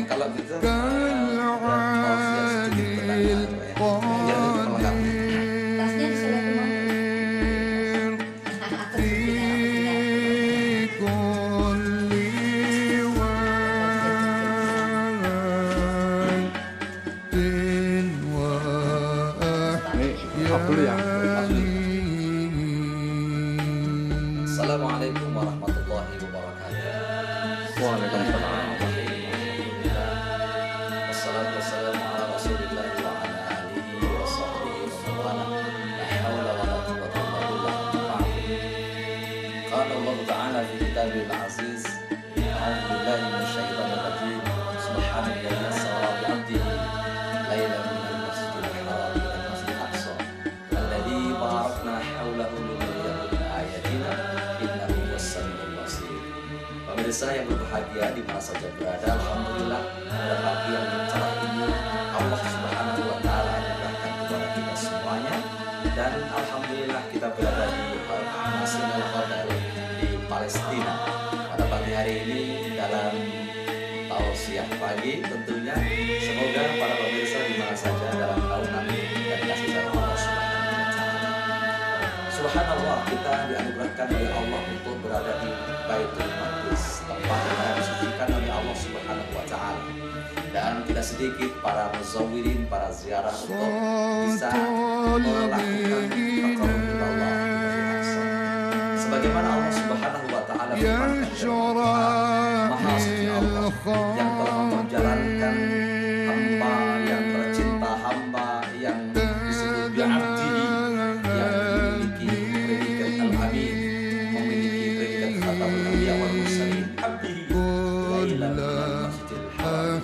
kalau gitu tausiah sedikit tentang ya. Tasnya disuruh ke mana? Aku dulu ya. Assalamualaikum warahmatullahi wabarakatuh. Waalaikumsalam. Wassalatu wassalamu ala Rasulillah wa ala alihi wa sahbihi wa man wala. La haula wa la quwwata illa billah. Qala Allah Ta'ala fi kitabil aziz. A'udzu billahi minasyaitonir rajim. Subhanalladzi yasra bi 'abdihi lailan minal masjidil haram ila masjidil aqsa alladzi barakna haulahu linuriyahu min ayatina innahu was-sami'ul basir. Pemirsa yang berbahagia di mana saja berada, alhamdulillah pada pagi yang cerah ini Allah Subhanahu wa taala anugerahkan kepada kita semuanya, dan alhamdulillah kita berada di Masjidil Haram di Palestina pada pagi hari ini dalam tausiah pagi. Tentunya semoga para pemirsa di mana saja dalam naungan dan kasih sayang Allah Subhanahu wa taala. Subhanallah, kita dianugerahkan oleh Allah untuk berada di Baitul Maqdis, tempat yang disucikan oleh Allah Subhanahu wa taala. Dan tidak sedikit para muzawirin, para ziarah untuk bisa melakukan taqarrub Allah sebagaimana Allah Subhanahu wa taala firmankan, Maha Suci Allah yang telah memperjalankan hamba yang tercinta, hamba yang disebut bi'abdihi, yang memiliki predikat al-amin, memiliki predikat khatamul anbiya wal mursalin, abdihi lailan minal masjidil haram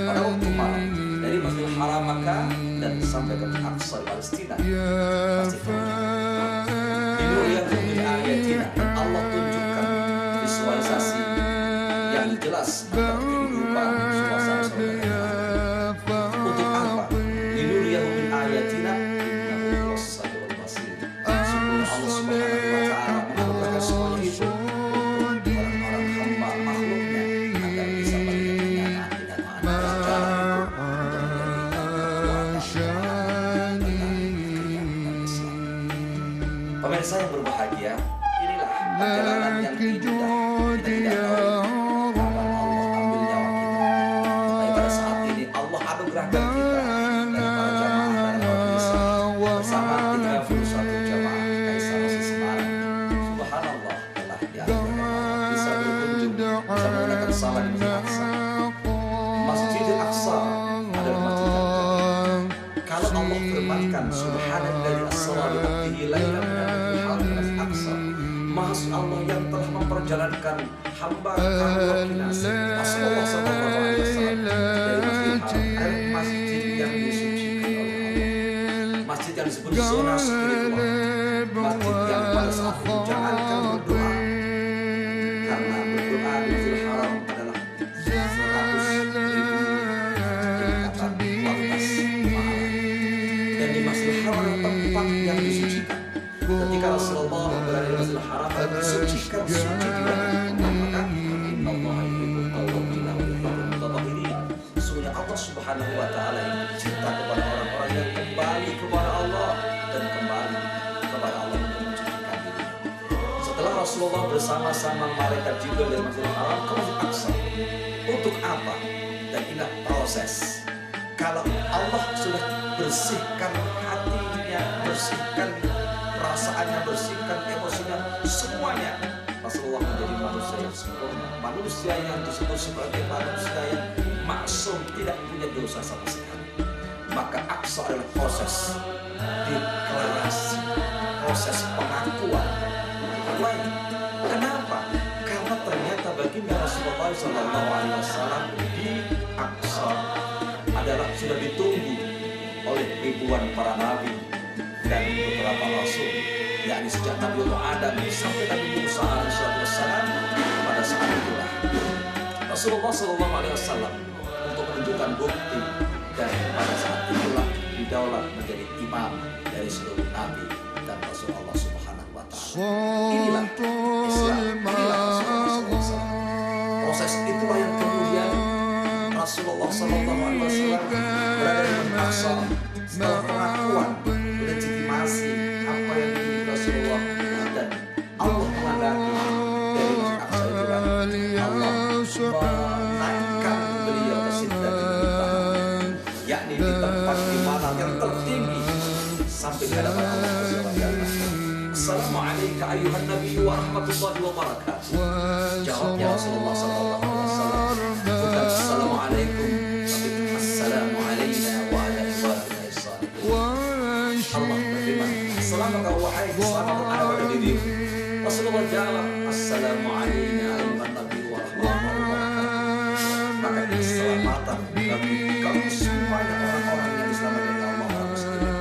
pada waktu malam dari Masjidil Haram Makkah dan sampai ke Aqsa Palestina. Allah tunjukkan visualisasi yang jelas tentang kehidupan suasana surga. Untuk apa? Linuriyahu min ayatina innahu was-sami'ul basir. Sungguh Allah Subhanahu wa taala menganugerahkan semuanya itu untuk orang-orang hamba makhluknya agar bisa melihat kenyataan dengan jalan untuk pemirsa yang berbahagia, inilah perjalanan yang indah. Kita tidak tahu kapan Allah ambil nyawa kita. Tapi pada saat ini Allah anugerahkan kita dan para jamaah dan pemirsa bersama 31 jamaah Kaisar Masjid Semarang. Subhanallah, telah dianugerahkan bisa berkunjung, bisa menggunakan salat di Masjid Aqsa. Masjidil Aqsa adalah masjid yang terbaik. Kalau Allah firmankan Subhanalladzi asra bi 'abdihi lailan Maha Allah yang telah memperjalankan hamba Rasulullah sallallahu alaihi wasallam dari masjid yang disucikan oleh Allah, masjid yang disebut zona spiritual, masjid yang pada saat menjalankan berdoa, karena berdoa di Masjidil Haram adalah 100.000 tingkatan kualitas pahala. Dan di Masjidil Haram adalah tempat yang disucikan. Ketika Rasulullah berada di Masjidil Haram dan disucikan suci di dalam maka innallaha yuhibbut tawwabin wa yuhibbul mutatahhirin. Sesungguhnya Allah Subhanahu wa taala yang cinta kepada orang-orang yang kembali kepada Allah dan kembali kepada Allah untuk mensucikan diri. Setelah Rasulullah bersama-sama malaikat Jibril dari Masjidil Haram ke Masjid Aqsa, untuk apa? Dan inilah proses. Kalau Allah sudah bersihkan hatinya, bersihkan perasaannya, bersihkan emosinya, semuanya, Rasulullah menjadi manusia yang sempurna, manusia yang disebut sebagai manusia yang maksum, tidak punya dosa sama sekali. Maka Aqsa adalah proses deklarasi, proses pengakuan. Kenapa? Karena ternyata baginda Rasulullah SAW di Aqsa adalah sudah ditunggu oleh ribuan para nabi dan beberapa rasul, yakni sejak Nabi Adam sampai Nabi Musa alaihissalam. Pada saat itulah Rasulullah SAW untuk menunjukkan bukti, dan pada saat itulah didaulat menjadi imam dari seluruh nabi dan Rasul Allah Subhanahu wa taala. Inilah Islam, inilah Rasulullah SAW. Proses itulah yang kemudian Rasulullah SAW berada di Al-Aqsa setelah pengakuan legitimasi apa yang dimiliki Rasulullah, dan Allah menghendaki dari Masjid Aqsa itu kan Allah menaikkan beliau ke sidratul, yakni di tempat di mana yang tertinggi sampai di hadapan Allah SWT. Assalamualaikum ayuhan Nabi wa rahmatullahi wa barakatuh. Jawabnya Rasulullah SAW, bukan Assalamualaikum, tapi Assalamualaikum wa ala ibadillahi shalihin. Allah berfirman, selamat wahai selamat ada pada dirimu. Rasulullah jawab, Assalamualaikum ayuhan Nabi wa rahmatullahi wa barakatuh. Maka keselamatan bagi kamu semuanya orang-orang yang diselamatkan oleh Allah wa Rasulullah.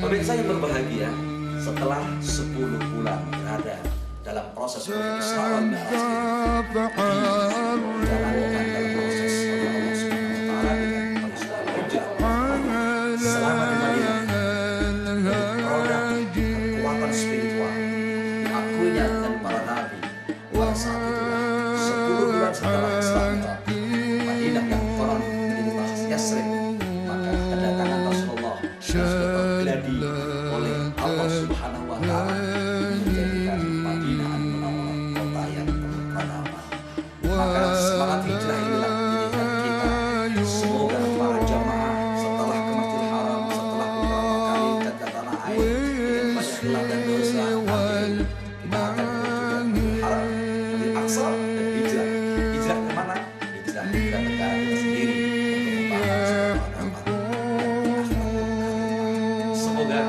Pemirsa yang berbahagia, setelah 10 bulan berada dalam proses Isra wal Mi'raj ini, dijalankan dalam proses oleh Allah Subhanahu wa Ta'ala dengan penuh selama di Madinah, produk kekuatan spiritual diakuinya dan para nabi. Pada saat itu 10 bulan setelah Isra Madinah yang konon menjadi Yasrib, maka kedatangan Rasulullah tergeladi oleh Allah Subhanahu wa Ta'ala menjadikan Madinah Munawwarah kota yang penuh peradaban. Maka semangat hijrah inilah menjadikan kita semoga para jamaah setelah ke Masjidil Haram, setelah beberapa kali ke tanah air dengan banyak hilaf dan dosa, nanti kita akan menuju ke Haram, Masjidil Aqsa, dan hijrah kemana? Hijrah ke negara kita sendiri untuk membangun semoga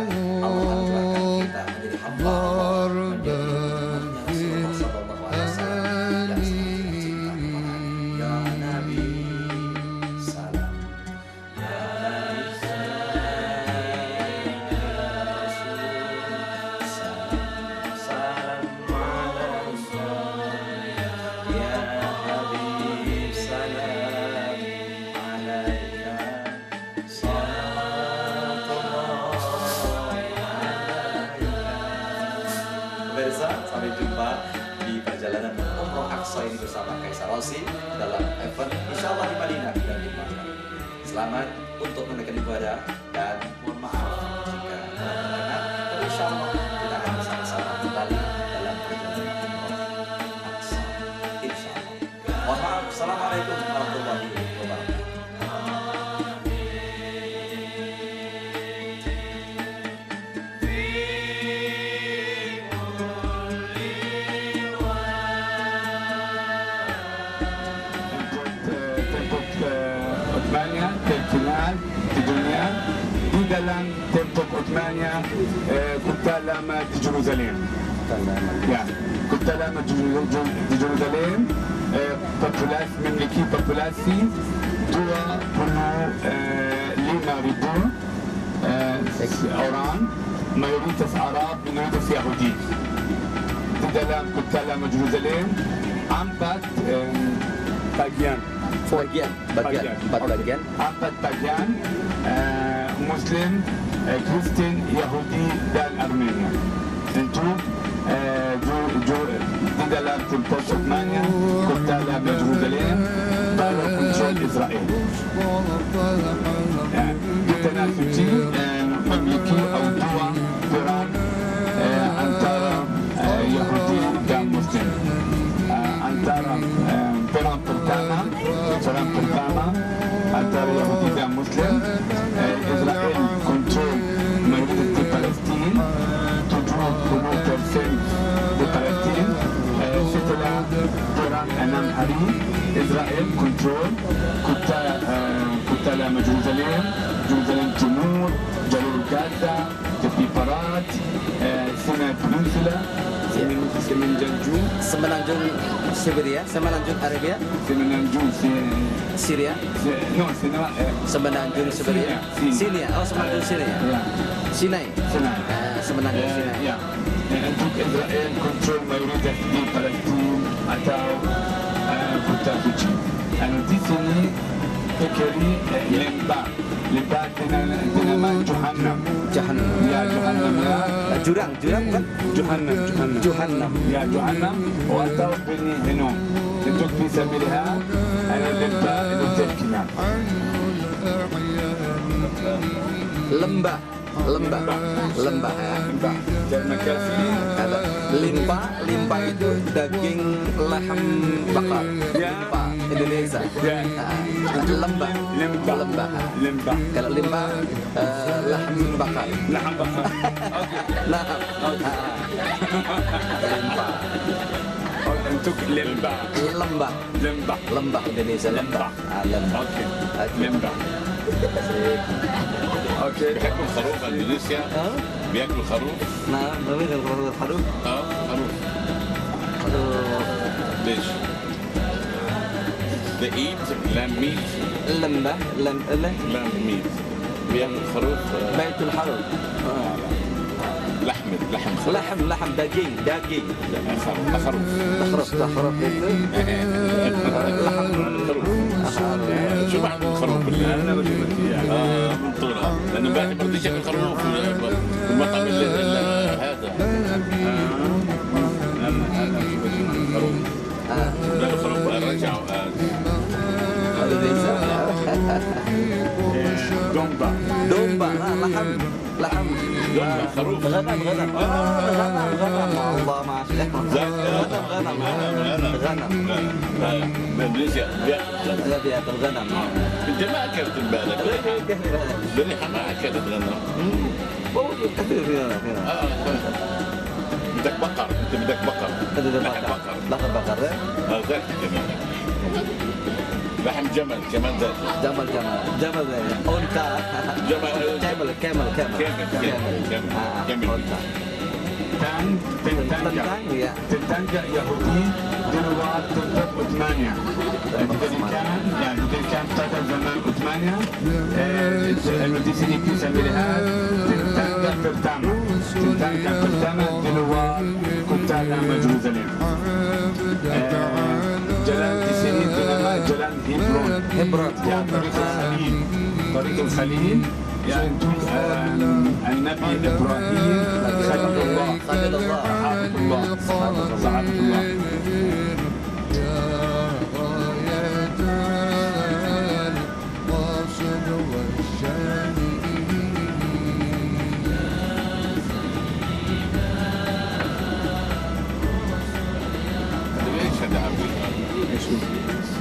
Allah anugerahkan kita menjadi hamba Allah, menjadi umatnya Rasulullah sallallahu alaihi wasallam yang sangat cinta kepada ya Nabi salam, ya Nabi salam, salam alaika ya Habib salam alaika Pemirsa, sampai jumpa di perjalanan Umroh Aqsa ini bersama Kaisar Rosi dalam event Insyaallah di Madinah dan di Makkah. Selamat untuk menunaikan ibadah dan mohon maaf jika terdengar. Dan insyaallah kita akan bersama-sama kembali dalam perjalanan Umroh Aqsa. Insyaallah. Mohon maaf. Assalamualaikum warahmatullahi wabarakatuh. Osmania terkenal di dunia di dalam tempat Osmania كنت لما di Jerusalem ya كنت لما di Jerusalem memiliki populasi 25,000 orang, mayoritas Arab, minoritas Yahudi. Di dalam كنت لما Jerusalem 4 bagian Muslim, Kristen, Yahudi dan Armenia. Tentu di dalam tempat Osmania kota lama Jerusalem baru kontrol Israel. Di tanah suci memiliki dua perang antara Yahudi dan Muslim. Antara perang pertama antara Yahudi dan Muslim, Israel kontrol mayoritas di Palestina, 70% di Palestina. Setelah perang 6 hari, Israel kontrol kota lama Jerusalem, Jerusalem Timur, Jalur Gaza, tepi Parat, Sinai Peninsula, Semenanjung Siberia, Semenanjung Arabia, Semenanjung Syria, Semenanjung Siberia, Sinai, Semenanjung Sinai, Sinai, Semenanjung Sinai. Ya, untuk Israel kontrol mayoritas di Palestina atau kota suci. Di sini fikri lembah dinamakan Jahannam. Jahannam. Ya, Jahannam ya. jurang kan? جهنم يا جهنم وأتوا بني هنوم انتم في سبيلها أنا لنبا إنه تبكينا lembah ya. Terima kasih. Ada limpa itu daging laham bakar. Limpa Indonesia. Ya. Lembah. Lembah. Kalau limpa laham bakar. Laham bakar. Oke. Laham. Limpa. Oh, untuk lembah. Lembah Indonesia. Lembah. Lembah. Oke. Lembah. اوكي بياكلوا خروف اندونيسيا بياكلوا خروف Nah, tapi kalau خروف خروف ليش؟ They eat lamb meat lembah lamb meat بياكلوا خروف بيت الحروب لحم daging خروف itu لحم شو معنى الخروف بالله؟ انا بجيب لك اياه من طولها لانه باقي بدي شكل خروف المطعم هذا خروف لا خروف رجعوا domba laham خروف غنم الله ما شاء غنم اندونيسيا بياكل غنم انت ما اكلت امبارح بريحه ما اكلت غنم موجود كثير هنا بدك بقر انت بدك بقر لحم بقر ذاك كمان لحم جمل كمان ذاك جمل أنثى كامل أنثى تنتنجا يهودي دلوقتي تنتج عثمانيا يعني كان قتل زمان عثمانيا المدرسين في سبيلها تنتنجا دلوقتي كتالا مجروزلين جلال تسيني جلال هبرون يعني طريق الخليل يعني النبي ابراهيم خليل الله صحابة الله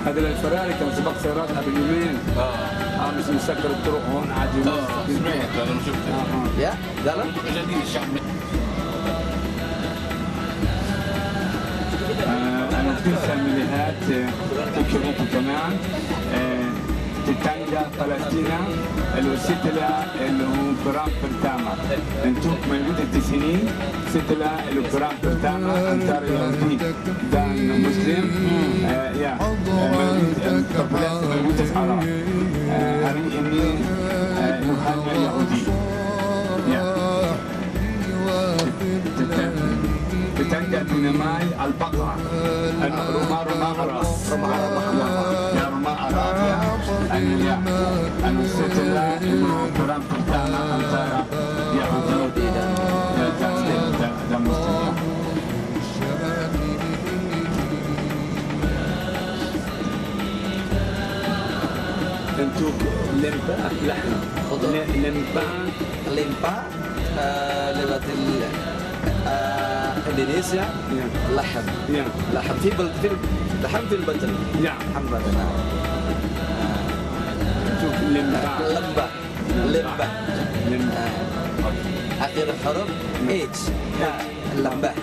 هذا الفراري كان سباق سيارات قبل يومين مش مسكر الطرق هون عادي سمعت انا ما شفته يا قالوا جديد الشعب انا في سميليهات تكريت كمان تتنجا فلسطينا الوسيتلا اللي هو برام برتاما انتم موجود التسعينين ستلا اللي برام برتاما انتار يهودي ده مسلم يا موجود العرب هذه اني يوحنا يهودي بتنجا ديناماي البقرة رما أراس يا رما أراس أنا ستلا إنه برام برتانا أنتارا يهودي ده مسلم انتو لمبا لحم limpa lewat Indonesia laham laham في البطن laham badan lembah akhir huruf H lembah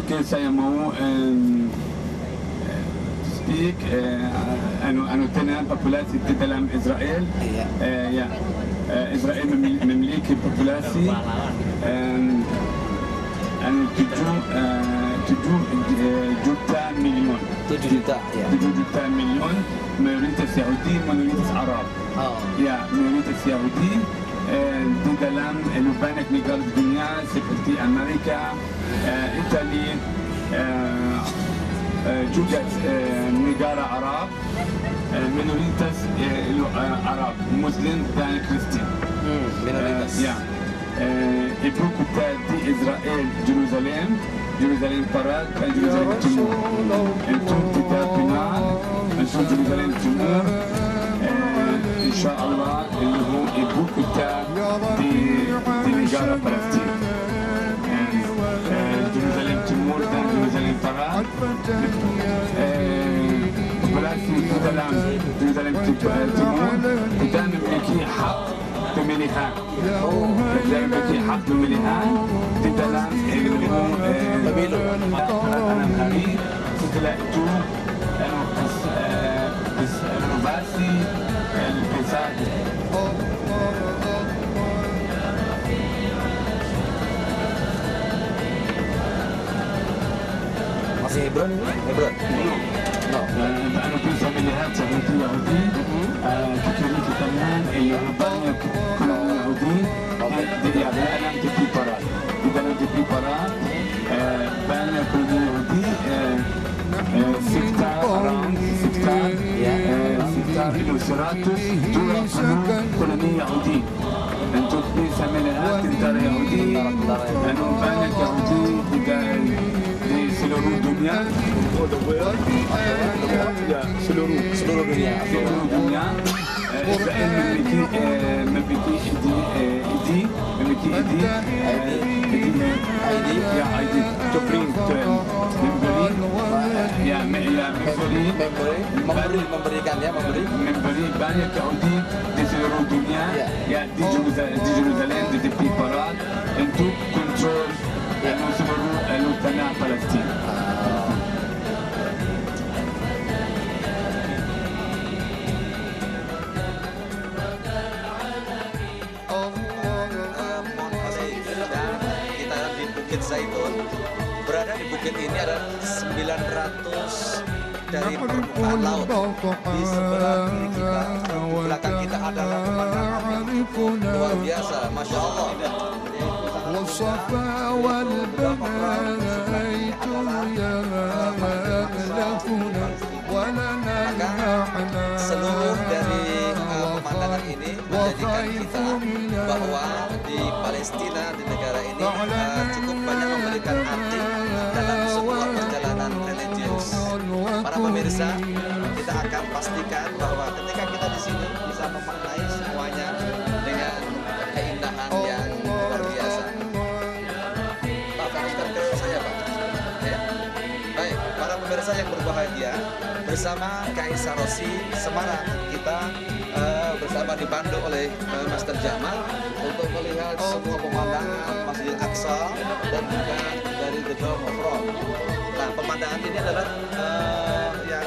Oke, saya mau speak أنه تنا populasi di dalam Israel. Ya, Israel memiliki populasi 7 juta milion. 7 juta ya. 7 juta milion mayoritas Yahudi, minoritas Arab. Ya, mayoritas Yahudi di dalam banyak negara dunia seperti Amerika, Italia, juga negara Arab, minoritas Arab, Muslim dan Kristen. Minoritas. Ya. Ibu kita di Israel, Jerusalem Barat dan Jerusalem Timur. Untuk kita kenal, untuk Jerusalem Timur, InsyaAllah, ibu kita di negara Palestin. Jerusalem Timur dan Jerusalem Barat. Palestin di dalam Jerusalem Timur, kita memiliki hak pemilihan. Kita memiliki hak pemilihan di dalam pemilu. 6 hari setelah itu renovasi pesat. Masih Hebron ini? Hebron? No. أنا في زميلات سعودية يهودي كثيرين في كمان اليابان كلهم يهوديين يعني أنا في برا إذا أنا في برا بأنا كل يهودي سكتار أراوند سكتار إنه سراتوس دورة كلهم يهودي أنتم في زميلات أنت يهودي أنا بأنا يهودي di seluruh dunia. Seluruh dunia. Israel memiliki ID to print memberi banyak Yahudi di seluruh dunia di Jerusalem di tepi barat untuk kontrol seluruh tanah Palestin. Kita di Bukit Zaitun, berada di bukit ini ada 900 dari permukaan laut. Di sebelah kiri kita, belakang kita adalah pemandangan luar biasa, Masya Allah. والصفا والبنات يألفنا ولنا Maka seluruh dari pemandangan ini menjadikan kita bahwa di Palestina, di negara ini cukup banyak memberikan arti dalam sebuah perjalanan religius. Para pemirsa, kita akan pastikan bahwa ketika kita di sini bisa memaknai semuanya dengan keindahan yang luar biasa. Baik, para pemirsa yang berbahagia, bersama Kaisar Rosi Semarang kita bersama dipandu oleh Master Jamal untuk melihat semua pemandangan Masjidil Aqsa dan juga dari The Dome of Rock. Nah, pemandangan ini adalah yang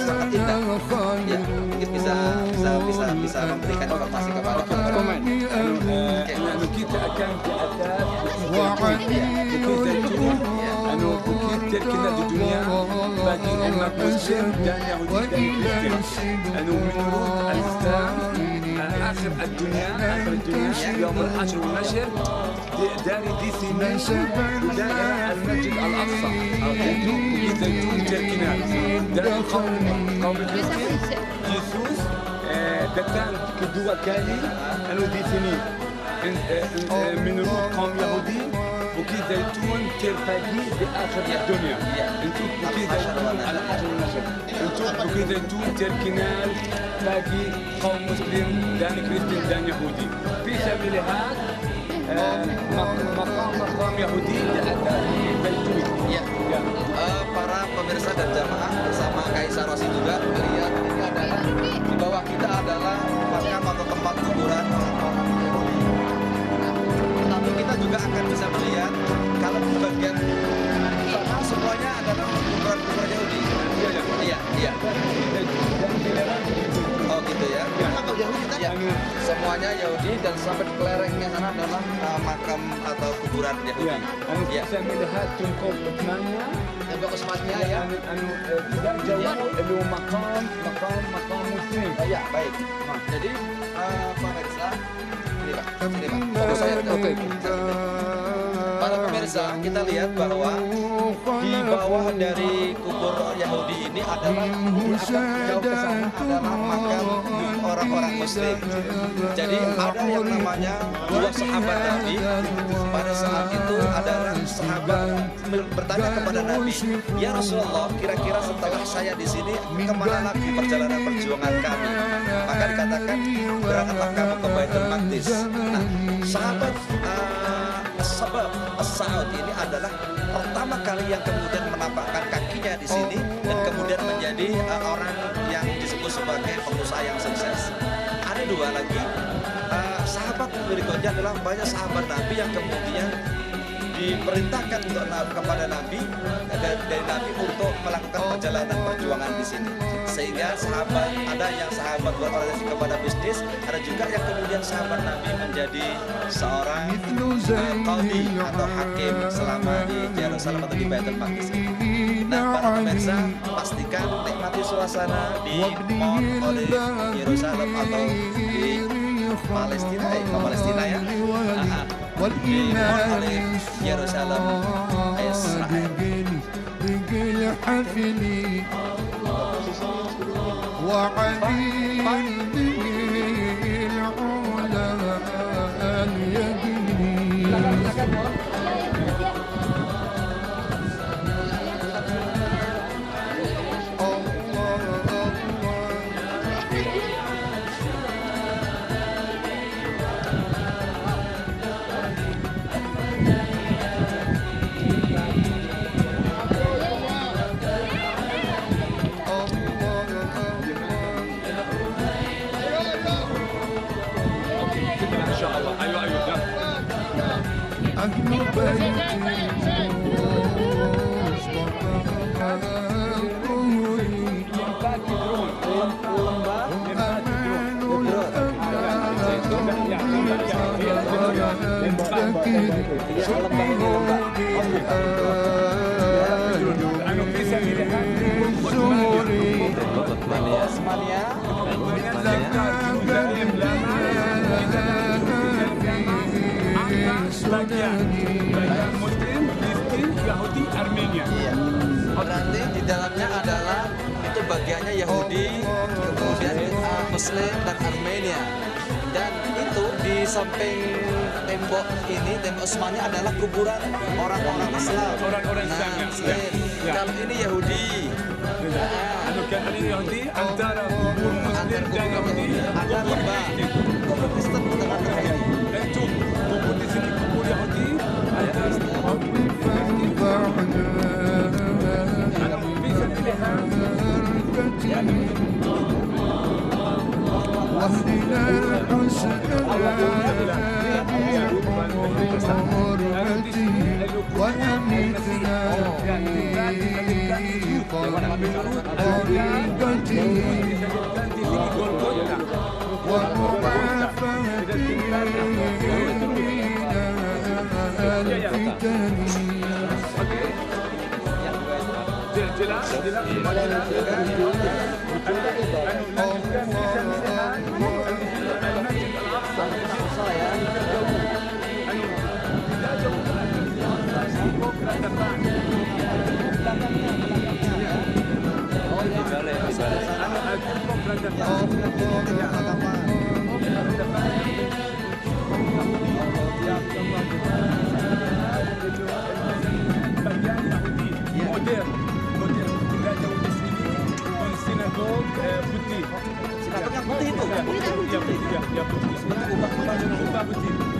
sangat indah. Ya, mungkin bisa memberikan informasi kepada teman-teman. Kita akan ke atas Bukit Zaitun. Bukit terkenal di dunia bagi umat Muslim dan Yahudi dan Kristen. Menurut Al-Islam, akhir dunia, يوم الحشر والنشر dari di sini budaya Al-Masjid Al-Aqsa. Itu Bukit Zaitun terkenal dari kaum Kristen. Yesus datang kedua kali di sini. Menurut kaum Yahudi, Bukit Zaitun terbagi di akhir dunia. Untuk Bukit Zaitun al-Hajar al-Nashr. Untuk Bukit Zaitun terkenal bagi kaum Muslim dan Kristen dan Yahudi. Bisa melihat makam Yahudi di atas Zaitun. Para pemirsa dan jamaah bersama Kaisar Rosi juga melihat ini adalah di bawah kita adalah makam atau tempat kuburan orang-orang Yahudi. Tapi kita juga akan bisa melihat kalau di bagian sana semuanya adalah kuburan Yahudi. Iya. Oh gitu ya. Makam Yahudi kan? Ya. Semuanya Yahudi dan sampai di kelerengnya sana adalah makam atau kuburan Yahudi. Bisa melihat tungkol Utsmannya. Tembok Utsmannya ya. Tidak jauh itu makam Muslim. Ya baik. Jadi pemirsa, ini Pak. Fokus saya. Oke. Para pemirsa, kita lihat bahwa di bawah dari kubur Yahudi ini adalah di atas jauh ke sana adalah makam orang adalah orang Muslim. Jadi ada yang namanya dua sahabat Nabi. Pada saat itu adalah sahabat bertanya kepada Nabi, ya Rasulullah, kira-kira setelah saya di sini kemana lagi perjalanan perjuangan kami? Maka dikatakan berangkatlah kamu ke Baitul Maqdis. Nah, sahabat Sabab As-Sa'ud ini adalah pertama kali yang kemudian menampakkan kakinya di sini dan kemudian menjadi orang yang disebut sebagai pengusaha yang sukses. Ada dua lagi sahabat berikutnya adalah banyak sahabat Nabi yang kemudian diperintahkan untuk kepada Nabi dari Nabi untuk melakukan perjalanan perjuangan di sini. Sehingga ada yang sahabat berorientasi kepada bisnis, ada juga yang kemudian sahabat Nabi menjadi seorang qadhi atau hakim selama di Yerusalem atau di Baitul Maqdis. Nah, para pemirsa, pastikan nikmati suasana di Mount Olive Yerusalem atau di Palestina ya, di Mount Olive Yerusalem, Israel. Muslim, Kristen, Yahudi, Armenia. Berarti di dalamnya adalah itu bagiannya Yahudi, kemudian Muslim dan Armenia. Dan itu di samping tembok ini, tembok Utsmani adalah kuburan orang-orang Islam. Orang-orang Islam. Kalau ini Yahudi. Kalau ini Yahudi antara kubur Muslim dan Yahudi ada lembah. Kubur Kristen di tengah-tengah ini. Itu kubur di sini kubur Yahudi. Bisa pilihan.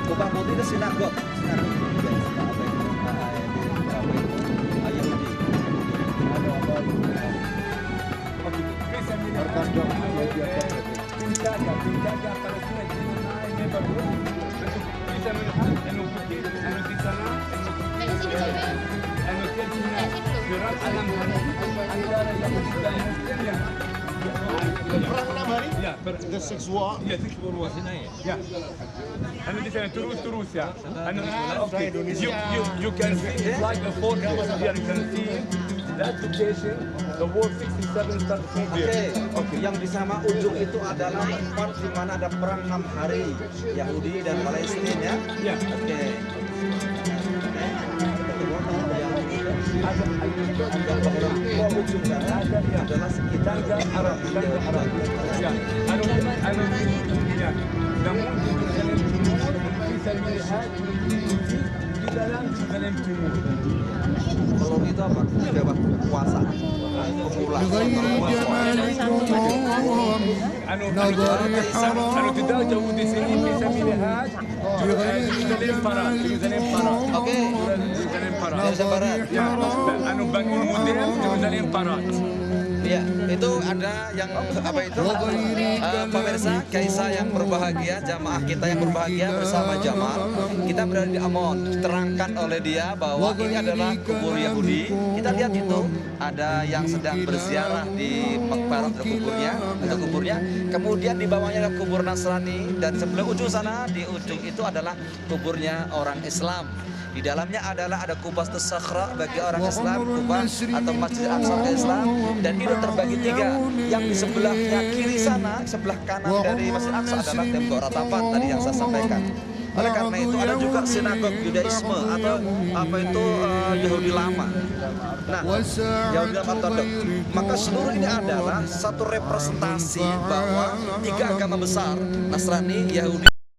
Kubah putih itu sinagog. The Six War. Ya, Six War. Ya. And this is Turus, ya. And okay, you can see it's like a fortress. Here you can see that location. The war 67 started from here. Oke. Yang di sama ujung itu adalah tempat di mana ada perang 6 hari Yahudi dan Palestina. Ya. Oke. Ujung sana adalah sekitar Arab. Ya. نموذج Jerusalem Timur في سبيلها di dalam Jerusalem Timur. Telur itu apa? Bebas puasa. Pemula. Anu tidak jauh di sini di sabilillah Jerusalem Barat. Oke. Jerusalem Barat. Jerusalem Barat. Ya, anu bangun modern Jerusalem Barat. Iya, itu ada yang apa itu? Pemirsa, Kaisa yang berbahagia, jamaah kita yang berbahagia bersama Jamal. Kita berada di Amon, diterangkan oleh dia bahwa ini adalah kubur Yahudi. Kita lihat itu ada yang sedang berziarah di makbarah kuburnya. Kemudian di bawahnya ada kubur Nasrani dan sebelah ujung sana di ujung itu adalah kuburnya orang Islam. Di dalamnya adalah ada Kubas Sakhra bagi orang Islam, Kubas atau Masjid Aqsa Islam, dan itu terbagi tiga. Yang di sebelahnya kiri sana, sebelah kanan dari Masjid Aqsa adalah tembok ratapan tadi yang saya sampaikan. Oleh karena itu ada juga sinagog Yudaisme atau apa itu Yahudi lama. Nah, Yahudi lama ortodok. Maka seluruh ini adalah satu representasi bahwa tiga agama besar, Nasrani, Yahudi